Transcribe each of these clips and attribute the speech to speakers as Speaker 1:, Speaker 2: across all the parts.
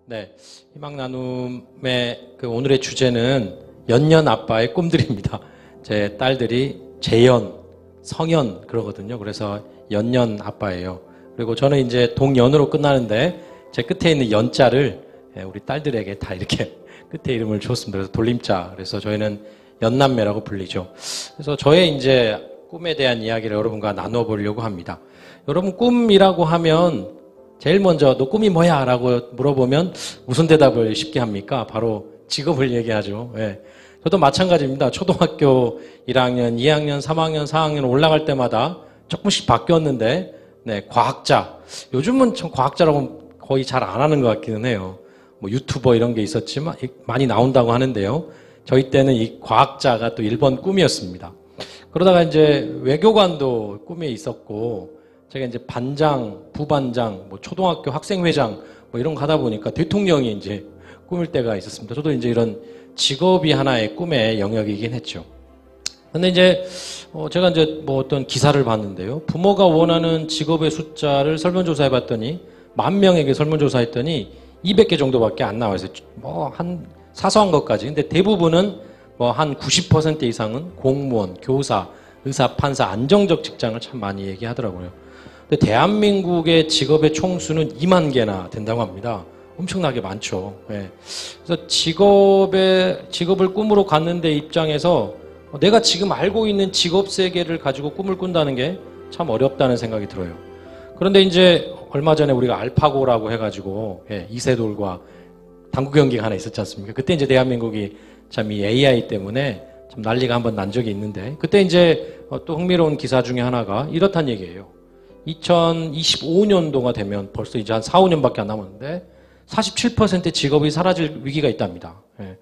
Speaker 1: 네, 희망 나눔의 오늘의 주제는 연년 아빠의 꿈들입니다. 제 딸들이 재연, 성연 그러거든요. 그래서 연년 아빠예요. 그리고 저는 이제 동연으로 끝나는데 제 끝에 있는 연자를 우리 딸들에게 다 이렇게 끝에 이름을 줬습니다. 그래서 돌림자. 그래서 저희는 연남매라고 불리죠. 그래서 저의 이제 꿈에 대한 이야기를 여러분과 나누어 보려고 합니다. 여러분 꿈이라고 하면 제일 먼저 너 꿈이 뭐야? 라고 물어보면 무슨 대답을 쉽게 합니까? 바로 직업을 얘기하죠. 예. 저도 마찬가지입니다. 초등학교 1학년, 2학년, 3학년, 4학년 올라갈 때마다 조금씩 바뀌었는데 네, 과학자. 요즘은 참 과학자라고 거의 잘 안 하는 것 같기는 해요. 뭐 유튜버 이런 게 있었지만 많이 나온다고 하는데요. 저희 때는 이 과학자가 또 1번 꿈이었습니다. 그러다가 이제 외교관도 꿈에 있었고 제가 이제 반장, 부반장, 뭐 초등학교 학생회장 뭐 이런 거 하다 보니까 대통령이 이제 꿈일 때가 있었습니다. 저도 이제 이런 직업이 하나의 꿈의 영역이긴 했죠. 근데 이제 제가 이제 뭐 어떤 기사를 봤는데요. 부모가 원하는 직업의 숫자를 설문조사해 봤더니 10,000명에게 설문조사했더니 200개 정도밖에 안 나와서 뭐 한 사소한 것까지. 근데 대부분은 뭐 한 90% 이상은 공무원, 교사, 의사, 판사, 안정적 직장을 참 많이 얘기하더라고요. 근데 대한민국의 직업의 총수는 2만 개나 된다고 합니다. 엄청나게 많죠. 예. 그래서 직업을 꿈으로 갖는 데 입장에서 내가 지금 알고 있는 직업 세계를 가지고 꿈을 꾼다는 게 참 어렵다는 생각이 들어요. 그런데 이제 얼마 전에 우리가 알파고라고 해가지고 이세돌과 당구 경기가 하나 있었지 않습니까? 그때 이제 대한민국이 참 이 AI 때문에 참 난리가 한번 난 적이 있는데 그때 이제 또 흥미로운 기사 중에 하나가 이렇단 얘기예요. 2025년도가 되면 벌써 이제 한 4, 5년밖에 안 남았는데 47%의 직업이 사라질 위기가 있답니다. 예.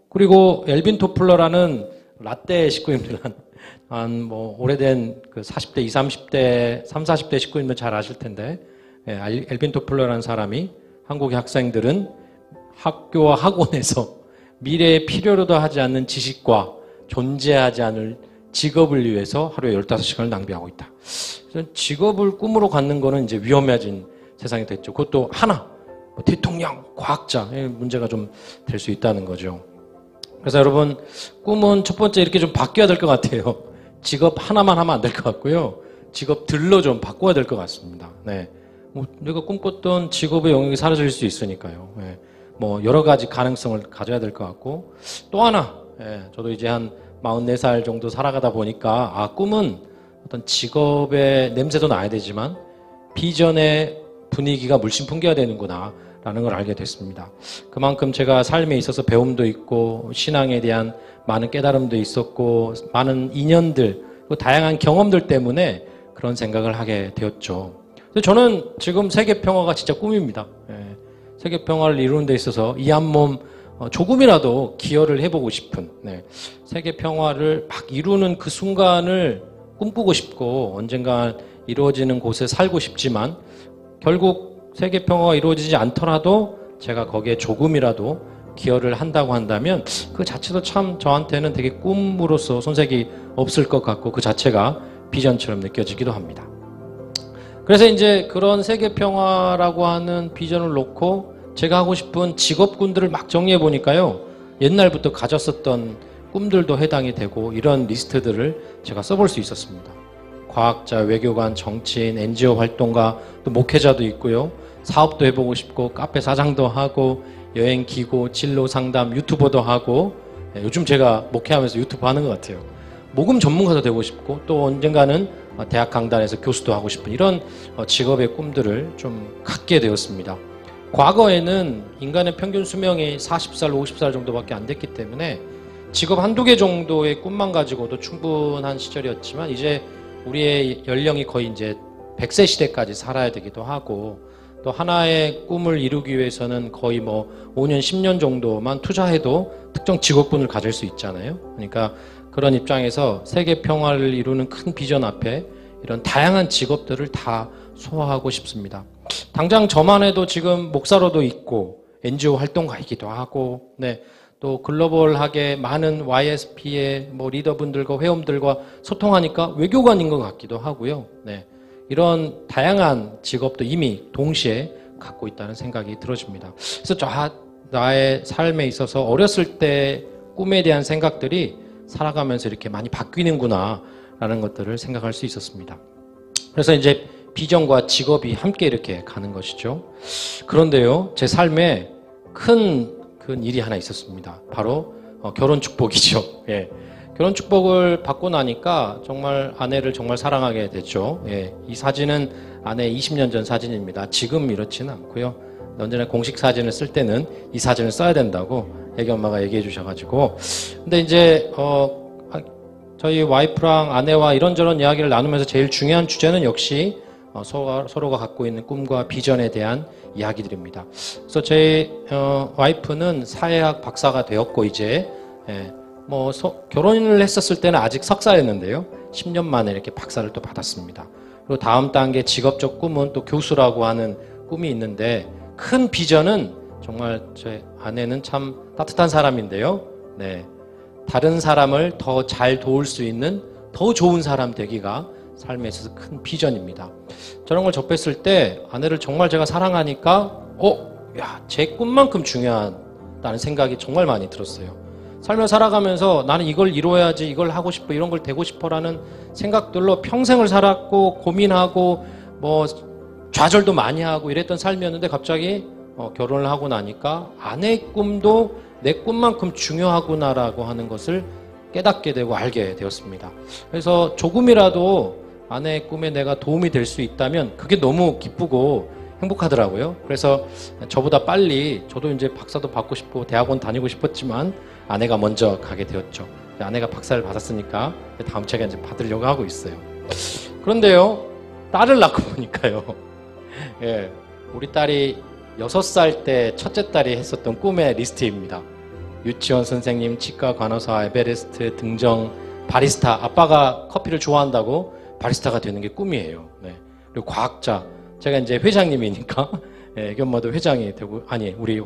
Speaker 1: 그리고 엘빈 토플러라는 라떼 식구님들 한 뭐 오래된 그 40대, 20, 30대, 30, 40대 식구님들 잘 아실 텐데 엘빈 토플러라는 사람이 한국의 학생들은 학교와 학원에서 미래에 필요로도 하지 않는 지식과 존재하지 않을 직업을 위해서 하루에 15시간을 낭비하고 있다. 직업을 꿈으로 갖는 거는 이제 위험해진 세상이 됐죠. 그것도 하나, 대통령, 과학자의 문제가 좀 될 수 있다는 거죠. 그래서 여러분, 꿈은 첫 번째 이렇게 좀 바뀌어야 될 것 같아요. 직업 하나만 하면 안 될 것 같고요. 직업들로 좀 바꿔야 될 것 같습니다. 네. 뭐 내가 꿈꿨던 직업의 영역이 사라질 수 있으니까요. 네. 뭐 여러 가지 가능성을 가져야 될 것 같고 또 하나, 저도 이제 한 44살 정도 살아가다 보니까 꿈은 어떤 직업의 냄새도 나야 되지만 비전의 분위기가 물씬 풍겨야 되는구나 라는 걸 알게 됐습니다. 그만큼 제가 삶에 있어서 배움도 있고 신앙에 대한 많은 깨달음도 있었고 많은 인연들 또 다양한 경험들 때문에 그런 생각을 하게 되었죠. 저는 지금 세계 평화가 진짜 꿈입니다. 세계 평화를 이루는 데 있어서 이 한 몸 조금이라도 기여를 해보고 싶은 세계 평화를 막 이루는 그 순간을 꿈꾸고 싶고 언젠가 이루어지는 곳에 살고 싶지만 결국 세계 평화가 이루어지지 않더라도 제가 거기에 조금이라도 기여를 한다고 한다면 그 자체도 참 저한테는 되게 꿈으로서 손색이 없을 것 같고 그 자체가 비전처럼 느껴지기도 합니다. 그래서 이제 그런 세계 평화라고 하는 비전을 놓고 제가 하고 싶은 직업군들을 막 정리해 보니까요. 옛날부터 가졌었던 꿈들도 해당이 되고 이런 리스트들을 제가 써볼 수 있었습니다. 과학자, 외교관, 정치인, NGO 활동가, 또 목회자도 있고요. 사업도 해보고 싶고 카페 사장도 하고 여행기고, 진로 상담, 유튜버도 하고 요즘 제가 목회하면서 유튜브 하는 것 같아요. 모금 전문가도 되고 싶고 또 언젠가는 대학 강단에서 교수도 하고 싶은 이런 직업의 꿈들을 좀 갖게 되었습니다. 과거에는 인간의 평균 수명이 40살, 50살 정도밖에 안 됐기 때문에 직업 한두 개 정도의 꿈만 가지고도 충분한 시절이었지만 이제 우리의 연령이 거의 이제 100세 시대까지 살아야 되기도 하고 또 하나의 꿈을 이루기 위해서는 거의 뭐 5년, 10년 정도만 투자해도 특정 직업군을 가질 수 있잖아요. 그러니까 그런 입장에서 세계 평화를 이루는 큰 비전 앞에 이런 다양한 직업들을 다 소화하고 싶습니다. 당장 저만 해도 지금 목사로도 있고 NGO 활동가이기도 하고 또 글로벌하게 많은 YSP의 뭐 리더분들과 회원들과 소통하니까 외교관인 것 같기도 하고요. 이런 다양한 직업도 이미 동시에 갖고 있다는 생각이 들어집니다. 그래서 나의 삶에 있어서 어렸을 때 꿈에 대한 생각들이 살아가면서 이렇게 많이 바뀌는구나 라는 것들을 생각할 수 있었습니다. 그래서 이제 비전과 직업이 함께 이렇게 가는 것이죠. 그런데요, 제 삶에 큰 일이 하나 있었습니다. 바로 결혼 축복이죠. 예. 결혼 축복을 받고 나니까 정말 아내를 정말 사랑하게 됐죠. 예. 이 사진은 아내 20년 전 사진입니다. 지금 이렇지는 않고요. 언제나 공식 사진을 쓸 때는 이 사진을 써야 된다고 애기 엄마가 얘기해 주셔가지고. 근데 이제 저희 와이프랑 아내와 이런저런 이야기를 나누면서 제일 중요한 주제는 역시 서로가 갖고 있는 꿈과 비전에 대한 이야기들입니다. 그래서 제 와이프는 사회학 박사가 되었고 이제 결혼을 했었을 때는 아직 석사였는데요. 10년 만에 이렇게 박사를 또 받았습니다. 그리고 다음 단계 직업적 꿈은 또 교수라고 하는 꿈이 있는데, 큰 비전은 정말 제 아내는 참 따뜻한 사람인데요. 네. 다른 사람을 더 잘 도울 수 있는 더 좋은 사람 되기가 삶에 있어서 큰 비전입니다. 저런 걸 접했을 때 아내를 정말 제가 사랑하니까 제 꿈만큼 중요하다는 생각이 정말 많이 들었어요. 삶을 살아가면서 나는 이걸 이루어야지, 이걸 하고 싶어, 이런 걸 되고 싶어라는 생각들로 평생을 살았고 고민하고 좌절도 많이 하고 이랬던 삶이었는데, 갑자기 결혼을 하고 나니까 아내의 꿈도 내 꿈만큼 중요하구나라고 하는 것을 깨닫게 되고 알게 되었습니다. 그래서 조금이라도 아내의 꿈에 내가 도움이 될 수 있다면 그게 너무 기쁘고 행복하더라고요. 그래서 저보다 빨리, 저도 이제 박사도 받고 싶고 대학원 다니고 싶었지만 아내가 먼저 가게 되었죠. 아내가 박사를 받았으니까 다음 제가 이제 받으려고 하고 있어요. 그런데요, 딸을 낳고 보니까요. 예, 우리 딸이 6살 때 첫째 딸이 했었던 꿈의 리스트입니다. 유치원 선생님, 치과 간호사, 에베레스트, 등정, 바리스타. 아빠가 커피를 좋아한다고 바리스타가 되는 게 꿈이에요. 네. 그리고 과학자. 제가 이제 회장님이니까 애기 엄마도 회장이 되고, 우리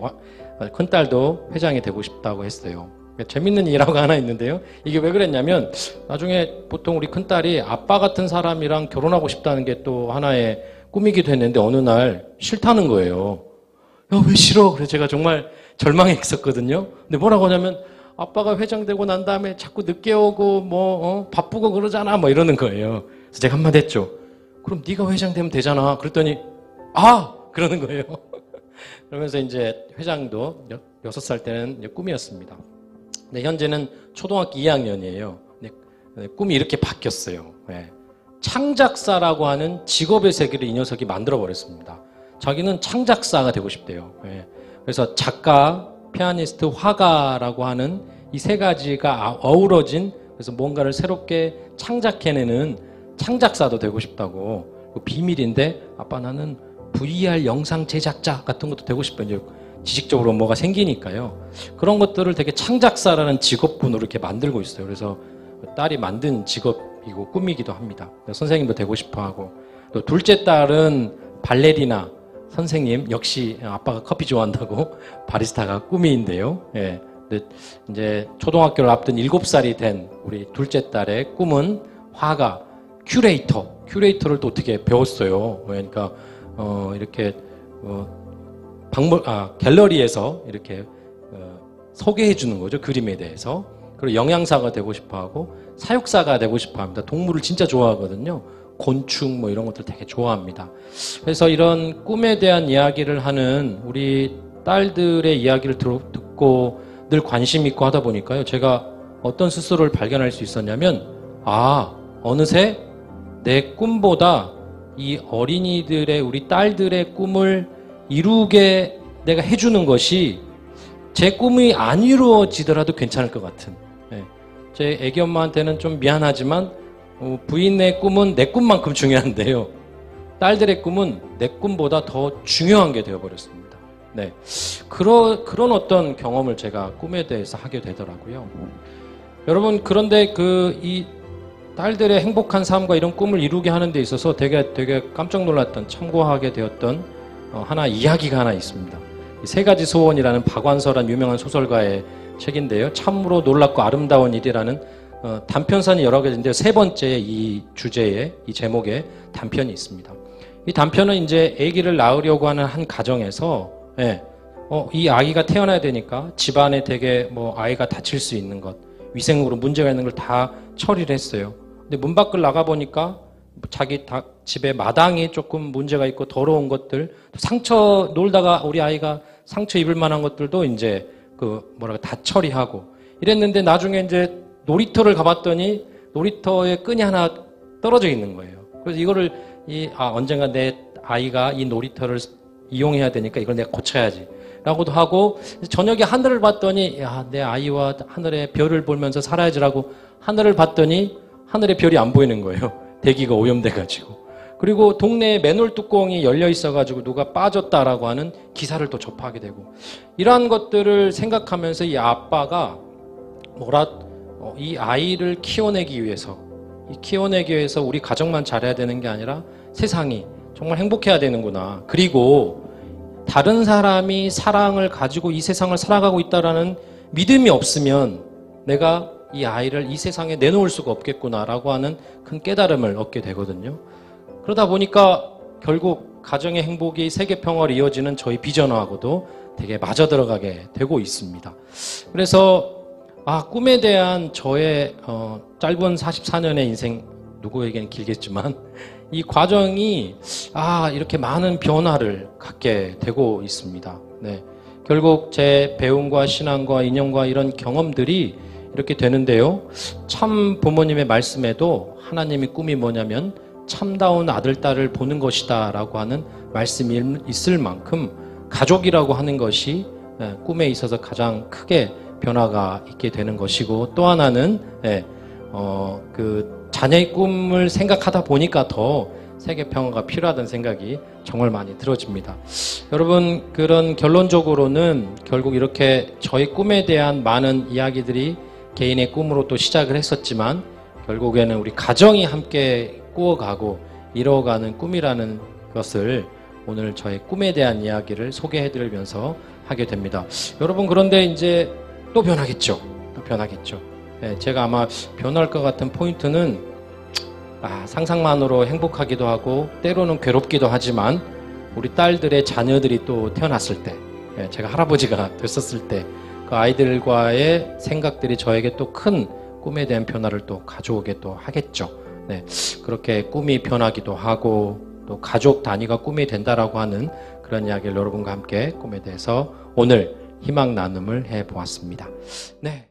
Speaker 1: 큰딸도 회장이 되고 싶다고 했어요. 재밌는 일하고 하나 있는데요. 이게 왜 그랬냐면, 나중에 보통 우리 큰딸이 아빠 같은 사람이랑 결혼하고 싶다는 게 또 하나의 꿈이기도 했는데, 어느 날 싫다는 거예요. 야, 왜 싫어? 그래서 제가 정말 절망했었거든요. 근데 뭐라고 하냐면, 아빠가 회장 되고 난 다음에 자꾸 늦게 오고 바쁘고 그러잖아, 이러는 거예요. 그래서 제가 한마디 했죠. 그럼 네가 회장 되면 되잖아. 그랬더니 그러는 거예요. 그러면서 이제 회장도 6살 때는 꿈이었습니다. 근데 현재는 초등학교 2학년이에요. 근데 꿈이 이렇게 바뀌었어요. 네. 창작사라고 하는 직업의 세계를 이 녀석이 만들어버렸습니다. 자기는 창작사가 되고 싶대요. 네. 그래서 작가, 피아니스트, 화가라고 하는 이 세 가지가 어우러진, 그래서 뭔가를 새롭게 창작해내는 창작사도 되고 싶다고. 비밀인데, 아빠 나는 VR 영상 제작자 같은 것도 되고 싶어요. 이제 지식적으로 뭐가 생기니까요. 그런 것들을 되게 창작사라는 직업군으로 이렇게 만들고 있어요. 그래서 딸이 만든 직업이고 꿈이기도 합니다. 선생님도 되고 싶어 하고. 또 둘째 딸은 발레리나 선생님, 역시 아빠가 커피 좋아한다고 바리스타가 꿈인데요. 예. 근데 이제 초등학교를 앞둔 7살이 된 우리 둘째 딸의 꿈은 화가, 큐레이터를 또 어떻게 배웠어요. 그러니까 이렇게 갤러리에서 이렇게 소개해 주는 거죠. 그림에 대해서. 그리고 영양사가 되고 싶어 하고 사육사가 되고 싶어 합니다. 동물을 진짜 좋아하거든요. 곤충 이런 것들 되게 좋아합니다. 그래서 이런 꿈에 대한 이야기를 하는 우리 딸들의 이야기를 듣고 늘 관심 있고 하다 보니까요. 제가 어떤 스스로를 발견할 수 있었냐면, 어느새 내 꿈보다 이 어린이들의, 우리 딸들의 꿈을 이루게 내가 해주는 것이 제 꿈이 안 이루어지더라도 괜찮을 것 같은. 제 애기 엄마한테는 좀 미안하지만 부인의 꿈은 내 꿈만큼 중요한데요. 딸들의 꿈은 내 꿈보다 더 중요한 게 되어버렸습니다. 네. 그런 어떤 경험을 제가 꿈에 대해서 하게 되더라고요. 여러분, 그런데 이 딸들의 행복한 삶과 이런 꿈을 이루게 하는 데 있어서 되게 깜짝 놀랐던, 참고하게 되었던 하나 이야기가 하나 있습니다. 세 가지 소원이라는 박완서란 유명한 소설가의 책인데요. 참으로 놀랍고 아름다운 일이라는 단편선이 여러 개인데 세 번째 이 주제에, 이 제목에 단편이 있습니다. 이 단편은 이제 아기를 낳으려고 하는 한 가정에서, 예, 이 아기가 태어나야 되니까 집안에 되게 뭐 아이가 다칠 수 있는 것, 위생으로 문제가 있는 걸 다 처리를 했어요. 근데 문 밖을 나가보니까 자기 집에 마당이 조금 문제가 있고 더러운 것들, 상처 놀다가 우리 아이가 상처 입을 만한 것들도 이제 다 처리하고 이랬는데 나중에 이제 놀이터를 가봤더니 놀이터에 끈이 하나 떨어져 있는 거예요. 그래서 이거를 언젠가 내 아이가 이 놀이터를 이용해야 되니까 이걸 내가 고쳐야지 라고도 하고, 저녁에 하늘을 봤더니 야, 내 아이와 하늘의 별을 보면서 살아야지라고 하늘을 봤더니 하늘의 별이 안 보이는 거예요. 대기가 오염돼가지고. 그리고 동네에 맨홀 뚜껑이 열려 있어가지고 누가 빠졌다라고 하는 기사를 또 접하게 되고, 이러한 것들을 생각하면서 이 아빠가 이 아이를 키워내기 위해서 우리 가정만 잘해야 되는 게 아니라 세상이 정말 행복해야 되는구나. 그리고 다른 사람이 사랑을 가지고 이 세상을 살아가고 있다라는 믿음이 없으면 내가 이 아이를 이 세상에 내놓을 수가 없겠구나라고 하는 큰 깨달음을 얻게 되거든요. 그러다 보니까 결국 가정의 행복이 세계 평화로 이어지는 저희 비전하고도 되게 맞아 들어가게 되고 있습니다. 그래서 꿈에 대한 저의 짧은 44년의 인생, 누구에게는 길겠지만 이 과정이 이렇게 많은 변화를 갖게 되고 있습니다. 네. 결국 제 배움과 신앙과 인연과 이런 경험들이 이렇게 되는데요. 참 부모님의 말씀에도 하나님의 꿈이 뭐냐면 참다운 아들, 딸을 보는 것이다 라고 하는 말씀이 있을 만큼 가족이라고 하는 것이 꿈에 있어서 가장 크게 변화가 있게 되는 것이고, 또 하나는 자녀의 꿈을 생각하다 보니까 더 세계 평화가 필요하다는 생각이 정말 많이 들어집니다. 여러분, 그런 결론적으로는 결국 이렇게 저의 꿈에 대한 많은 이야기들이 개인의 꿈으로 또 시작을 했었지만 결국에는 우리 가정이 함께 꾸어가고 이뤄가는 꿈이라는 것을 오늘 저의 꿈에 대한 이야기를 소개해드리면서 하게 됩니다. 여러분, 그런데 이제 또 변하겠죠. 제가 아마 변할 것 같은 포인트는 상상만으로 행복하기도 하고 때로는 괴롭기도 하지만 우리 딸들의 자녀들이 또 태어났을 때, 제가 할아버지가 됐었을 때 그 아이들과의 생각들이 저에게 또 큰 꿈에 대한 변화를 또 가져오게 또 하겠죠. 네, 그렇게 꿈이 변하기도 하고 또 가족 단위가 꿈이 된다라고 하는 그런 이야기를 여러분과 함께 꿈에 대해서 오늘 희망 나눔을 해보았습니다. 네.